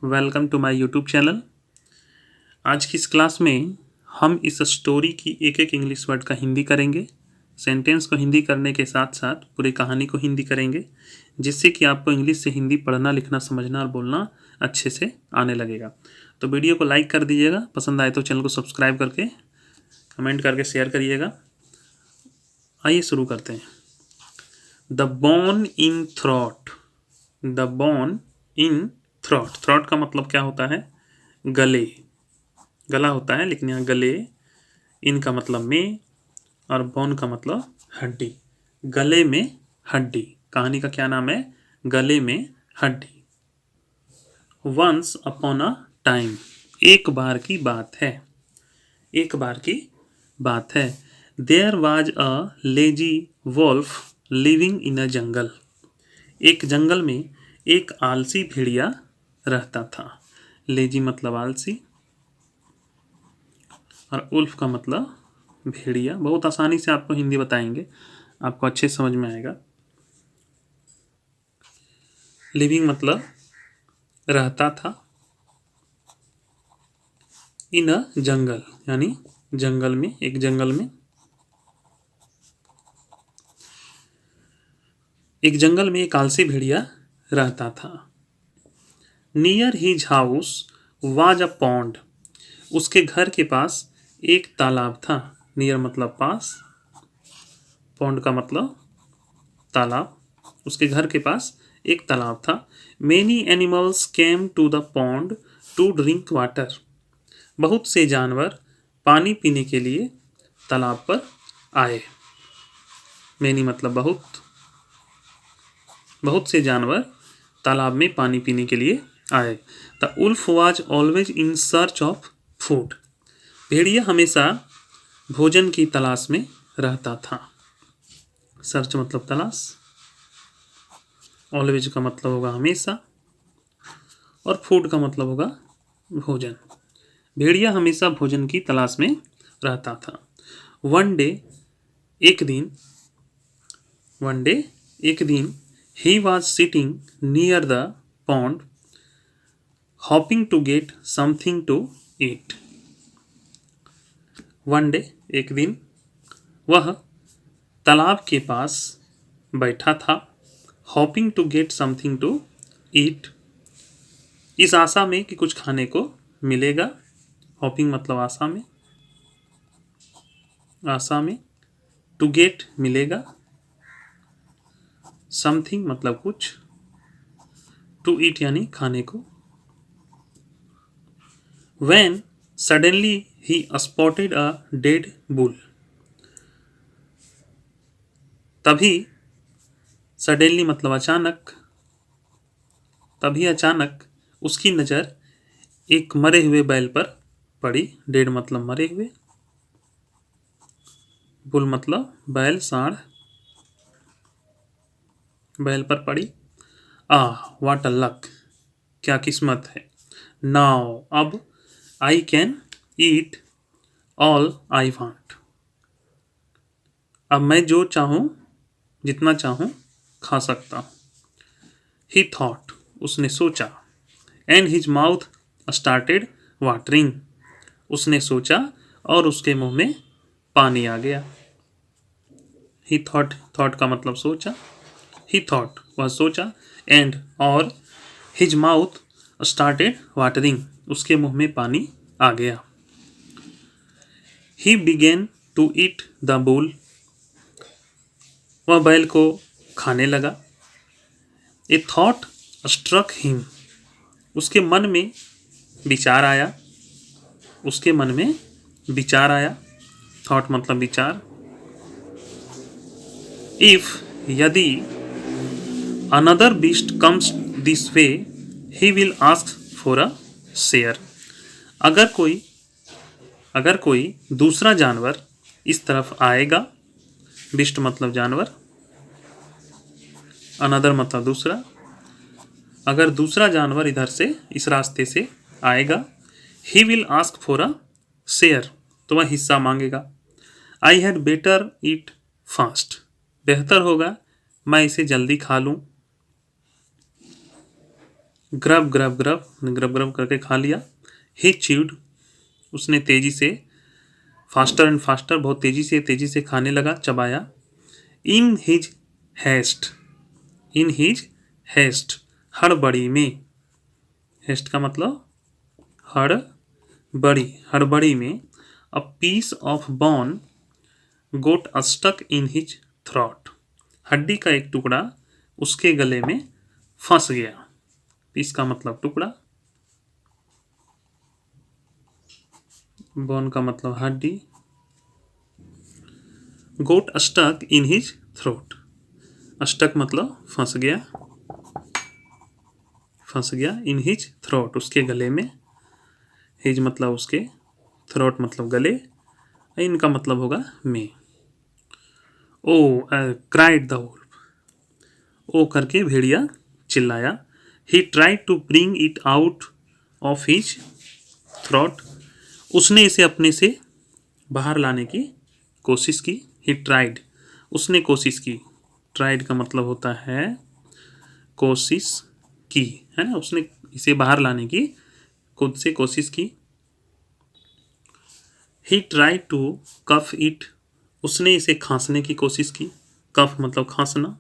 Welcome to my YouTube channel. आज की इस क्लास में हम इस स्टोरी की एक एक इंग्लिश वर्ड का हिंदी करेंगे। सेंटेंस को हिंदी करने के साथ साथ पूरी कहानी को हिंदी करेंगे, जिससे कि आपको इंग्लिश से हिंदी पढ़ना, लिखना, समझना और बोलना अच्छे से आने लगेगा। तो वीडियो को लाइक कर दीजिएगा, पसंद आए तो चैनल को सब्सक्राइब करके कमेंट करके शेयर करिएगा। आइए शुरू करते हैं। The bone in throat. The bone in throat. Throat का मतलब क्या होता है? गले, गला होता है, लेकिन यहाँ गले। इन का मतलब में और बोन का मतलब हड्डी। गले में हड्डी। कहानी का क्या नाम है? गले में हड्डी। Once upon a time. एक बार की बात है। एक बार की बात है। There was a lazy wolf living in a jungle. एक जंगल में एक आलसी भेड़िया रहता था। लेजी मतलब आलसी और उल्फ का मतलब भेड़िया। बहुत आसानी से आपको हिंदी बताएंगे, आपको अच्छे समझ में आएगा। लिविंग मतलब रहता था, इन अ जंगल यानी जंगल में, एक जंगल में। एक जंगल में एक आलसी भेड़िया रहता था। Near his house was a pond. उसके घर के पास एक तालाब था। नियर मतलब पास, पॉन्ड का मतलब तालाब। उसके घर के पास एक तालाब था। Many animals came to the pond to drink water. बहुत से जानवर पानी पीने के लिए तालाब पर आए। मेनी मतलब बहुत, बहुत से जानवर तालाब में पानी पीने के लिए आए। The wolf was always in search of food. भेड़िया हमेशा भोजन की तलाश में रहता था। सर्च मतलब तलाश, ऑलवेज का मतलब होगा हमेशा, और फूड का मतलब होगा भोजन। भेड़िया हमेशा भोजन की तलाश में रहता था। वन डे, एक दिन, वन डे एक दिन, he was sitting near the pond hoping to get something to eat. One day एक दिन, वह तालाब के पास बैठा था। Hoping to get something to eat, इस आशा में कि कुछ खाने को मिलेगा। हॉपिंग मतलब आशा में, आशा में। टू गेट मिलेगा, समथिंग मतलब कुछ, टू ईट यानी खाने को। When suddenly he spotted a dead bull। तभी, सडनली मतलब अचानक, तभी अचानक उसकी नज़र एक मरे हुए बैल पर पड़ी। डेड मतलब मरे हुए, बुल मतलब बैल, सांड। बैल पर पड़ी। व्हाट अ लक, क्या किस्मत है। नाउ अब, I can eat all I want. अब मैं जो चाहूँ, जितना चाहूँ खा सकता हूँ। ही थॉट, उसने सोचा। And his mouth started watering. उसने सोचा और उसके मुंह में पानी आ गया। ही थॉट, थॉट का मतलब सोचा। ही थॉट वह सोचा, एंड और, हिज माउथ स्टार्टेड वाटरिंग उसके मुंह में पानी आ गया। He began to eat the bull. वह बैल को खाने लगा। A thought struck him. उसके मन में विचार आया। उसके मन में विचार आया। थॉट मतलब विचार। इफ, यदि, another beast comes this way he will ask for a share. अगर कोई दूसरा जानवर इस तरफ आएगा, बीस्ट मतलब जानवर, अनदर मतलब दूसरा, अगर दूसरा जानवर इधर से, इस रास्ते से आएगा, he will ask for a share, तो वह हिस्सा मांगेगा। I had better eat fast. बेहतर होगा मैं इसे जल्दी खा लूँ। Grub grub grub grub grub करके खा लिया। ही च्यूड, उसने तेजी से, फास्टर एंड फास्टर, बहुत तेजी से खाने लगा, चबाया। In his haste, in his haste, हड़बड़ी में, हेस्ट का मतलब हड़बड़ी में। A piece of bone got stuck in his throat, हड्डी का एक टुकड़ा उसके गले में फंस गया। पीस का मतलब टुकड़ा, बोन का मतलब हड्डी, got stuck in his throat, stuck मतलब फंस गया, इन हिज थ्रोट उसके गले में, हिज मतलब उसके, थ्रोट मतलब गले, इनका मतलब होगा में। Oh cried the wolf, oh करके भेड़िया चिल्लाया। He tried to bring it out of his throat, उसने इसे अपने से बाहर लाने की कोशिश की। ही ट्राइड, उसने कोशिश की, ट्राइड का मतलब होता है कोशिश की, है ना, उसने इसे बाहर लाने की खुद से कोशिश की। He tried to cough it, उसने इसे खांसने की कोशिश की। कफ मतलब खांसना,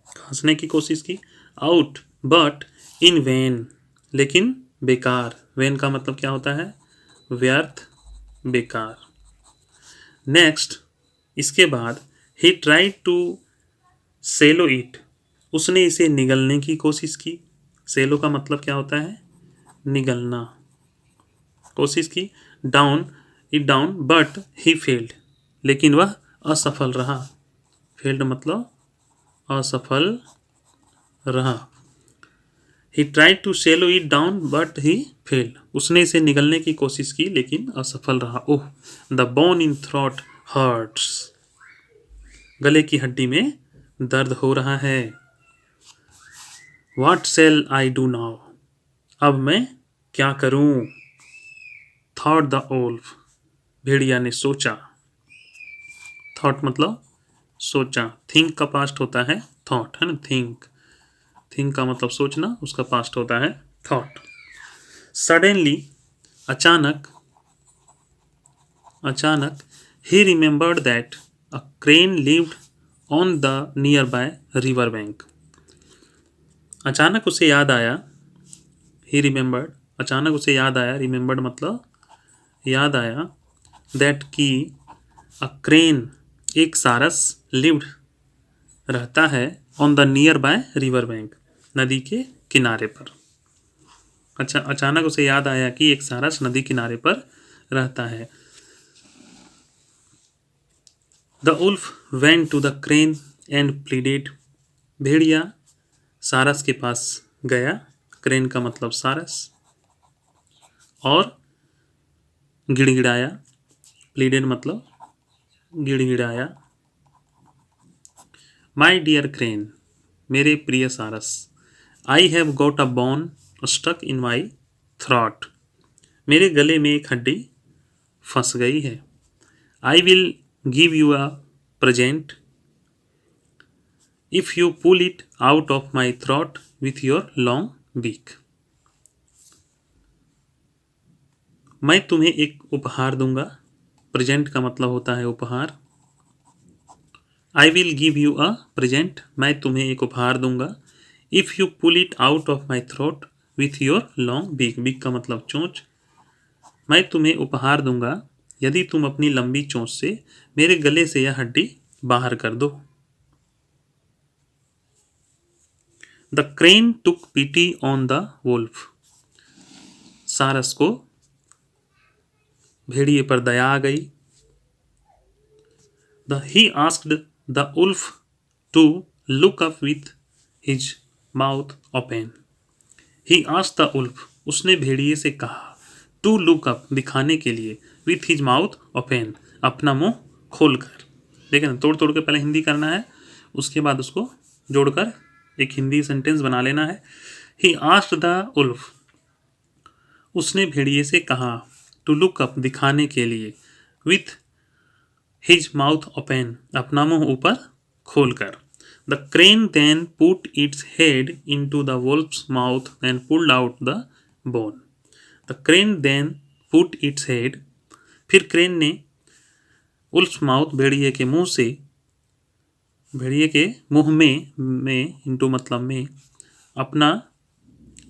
खांसने की कोशिश की। आउट, बट इन वैन, लेकिन बेकार। वैन का मतलब क्या होता है, व्यर्थ, बेकार। नेक्स्ट, इसके बाद, he tried to swallow it, उसने इसे निगलने की कोशिश की। सेलो का मतलब क्या होता है, निगलना, कोशिश की। Down it down, but he failed, लेकिन वह असफल रहा। फेल्ड मतलब असफल रहा। He tried to swallow it down but he failed, उसने इसे निगलने की कोशिश की लेकिन असफल रहा। Oh, the bone in throat hurts, गले की हड्डी में दर्द हो रहा है। What shall I do now, अब मैं क्या करूं। थॉट द वुल्फ, भेड़िया ने सोचा। थॉट मतलब सोचा, थिंक का पास्ट होता है थॉट, है ना, थिंक, थिंक का मतलब सोचना, उसका पास्ट होता है थॉट। सडनली, अचानक, ही remembered that a crane lived on the near by river bank, अचानक उसे याद आया। ही रिमेंबर्ड, अचानक उसे याद आया, रिमेंबर्ड मतलब याद आया, दैट की अ क्रेन, एक सारस, लिव्ड रहता है, on the near by river bank, नदी के किनारे पर। अच्छा, अचानक उसे याद आया कि एक सारस नदी किनारे पर रहता है। The wolf went to the crane and pleaded, भेड़िया सारस के पास गया, क्रेन का मतलब सारस, और गिड़गिड़ाया। प्लीडेड मतलब गिड़गिड़ाया। माई डियर क्रेन, मेरे प्रिय सारस, I have got a bone stuck in my throat, मेरे गले में एक हड्डी फंस गई है। I will give you a present if you pull it out of my throat with your long beak, मैं तुम्हें एक उपहार दूंगा। प्रेजेंट का मतलब होता है उपहार। I will give you a present, मैं तुम्हें एक उपहार दूंगा। If you pull it out of my throat with your long beak, beak का मतलब चोंच, मैं तुम्हें उपहार दूंगा यदि तुम अपनी लंबी चोंच से मेरे गले से यह हड्डी बाहर कर दो। The crane took pity on the wolf, सारस को भेड़िए पर दया आ गई। He asked the wolf to look up with his mouth open, he asked the wolf, उसने भेड़िए से कहा, टू लुक अप, दिखाने के लिए, विथ हिज माउथ ओपन, अपना मुंह खोलकर। देखिए ना, तोड़ तोड़ के पहले हिंदी करना है, उसके बाद उसको जोड़कर एक हिंदी सेंटेंस बना लेना है। ही आस्क्ड द वुल्फ, उसने भेड़िए से कहा, टू लुक अप, दिखाने के लिए, विथ हिज माउथ ओपन, अपना मुंह ऊपर खोलकर। The crane then put its head into the wolf's mouth and pulled out the bone. The crane then put its head, फिर क्रेन ने वुल्फ्स माउथ, भेड़िए के मुंह से, भेड़िए के मुंह में इंटू मतलब में, अपना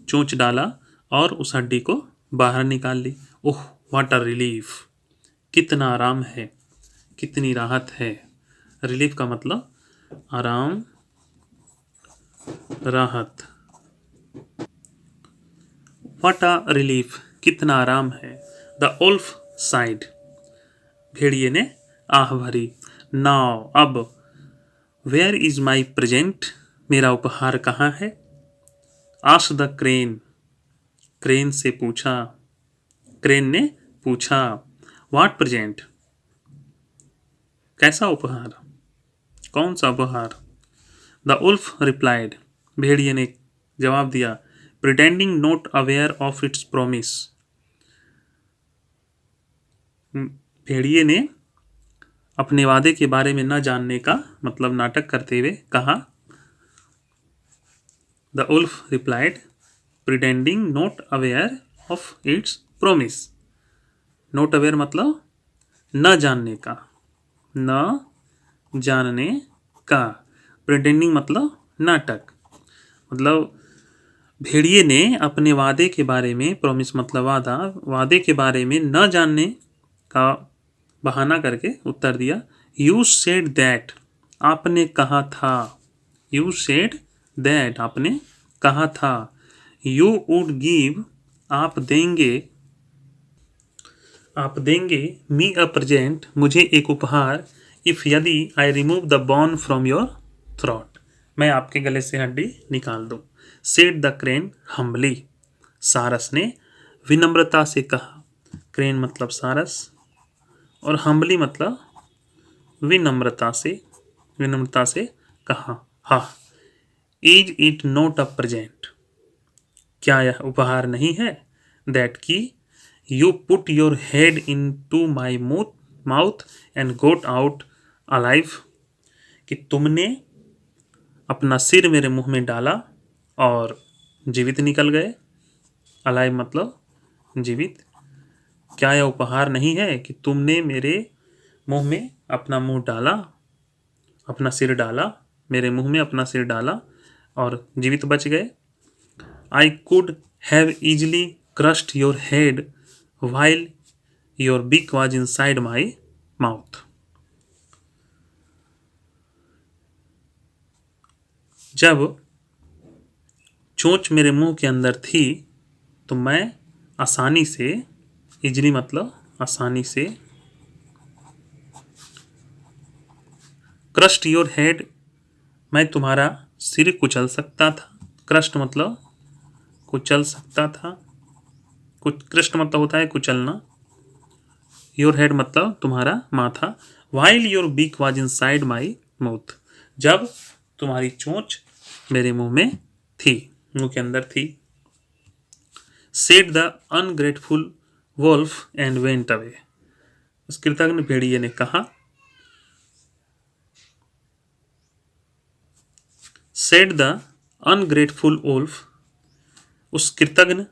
चोंच डाला और उस हड्डी को बाहर निकाल ली। ओह व्हाट अ रिलीफ, कितना आराम है, कितनी राहत है। रिलीफ का मतलब आराम, राहत। व्हाट अ रिलीफ, कितना आराम है। द वुल्फ साइड, भेड़िए ने आह भरी। नाउ अब, वेयर इज माई प्रेजेंट, मेरा उपहार कहाँ है। आस्क्ड द क्रेन, क्रेन से पूछा, क्रेन ने पूछा। व्हाट प्रेजेंट, कैसा उपहार, कौन सा उपहार। द वुल्फ रिप्लाइड, भेड़िए ने जवाब दिया। Pretending not aware of its promise, भेड़िए ने अपने वादे के बारे में न जानने का मतलब नाटक करते हुए कहा। The wolf replied, pretending not aware of its promise. Not aware मतलब न जानने का, न जानने का। प्रिटेंडिंग मतलब नाटक, मतलब भेड़िए ने अपने वादे के बारे में, प्रोमिस मतलब वादा, वादे के बारे में न जानने का बहाना करके उत्तर दिया। यू सेड दैट, आपने कहा था। यू सेड दैट, आपने कहा था। यू वुड गिव, आप देंगे, आप देंगे। मी अ प्रेजेंट, मुझे एक उपहार। इफ, यदि, I remove the bone from your throat, मैं आपके गले से हड्डी निकाल दूं। सेड द क्रेन हम्बली, सारस ने विनम्रता से कहा। क्रेन मतलब सारस और हम्बली मतलब विनम्रता से, विनम्रता से कहा। हा, is it not a present, क्या यह उपहार नहीं है। दैट की, you put your head into my mouth and got out alive, कि तुमने अपना सिर मेरे मुंह में डाला और जीवित निकल गए। अलाइव मतलब जीवित। क्या यह उपहार नहीं है कि तुमने मेरे मुंह में अपना मुंह डाला, अपना सिर डाला, मेरे मुंह में अपना सिर डाला और जीवित बच गए। I could have easily crushed your head while your beak was inside my mouth. जब चोंच मेरे मुंह के अंदर थी तो मैं आसानी से, इजली मतलब आसानी से, क्रश्ड योर हेड, मैं तुम्हारा सिर कुचल सकता था। क्रश्ड मतलब कुचल सकता था, कुछ क्रश्ड मतलब होता है कुचलना। योर हेड मतलब तुम्हारा माथा। While your beak was inside my mouth, जब तुम्हारी चोंच मेरे मुंह में थी, मुंह के अंदर थी। Said the ungrateful wolf and went away, उस कृतज्ञ भेड़िए ने कहा। सेड द अनग्रेटफुल वुल्फ, उस कृतज्ञ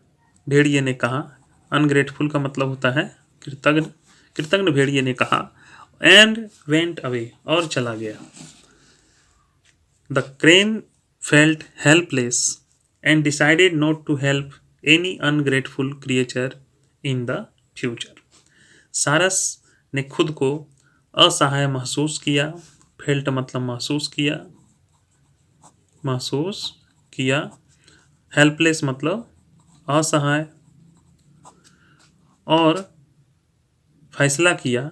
भेड़िए ने कहा। अनग्रेटफुल का मतलब होता है कृतज्ञ। कृतज्ञ भेड़िए ने कहा। एंड वेंट अवे, और चला गया। The crane felt helpless and decided not to help any ungrateful creature in the future. सारस ने खुद को असहाय महसूस किया। फेल्ट मतलब महसूस किया, महसूस किया। हेल्पलेस मतलब असहाय, और फैसला किया,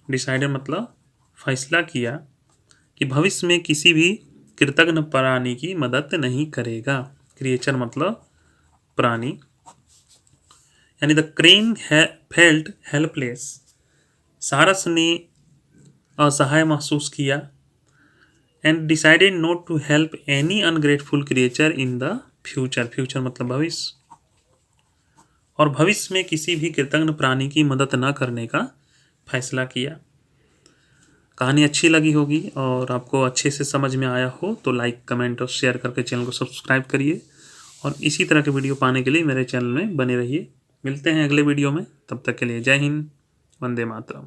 डिसाइडेड मतलब फैसला किया, कि भविष्य में किसी भी कृतज्ञ प्राणी की मदद नहीं करेगा। क्रिएचर मतलब प्राणी। यानी द क्रेन फेल्ट हेल्पलेस, सारस ने असहाय महसूस किया। And decided not to help any ungrateful creature in the future, future मतलब भविष्य, और भविष्य में किसी भी कृतज्ञ प्राणी की मदद न करने का फैसला किया। कहानी अच्छी लगी होगी और आपको अच्छे से समझ में आया हो तो लाइक, कमेंट और शेयर करके चैनल को सब्सक्राइब करिए और इसी तरह के वीडियो पाने के लिए मेरे चैनल में बने रहिए। मिलते हैं अगले वीडियो में, तब तक के लिए जय हिंद, वंदे मातरम।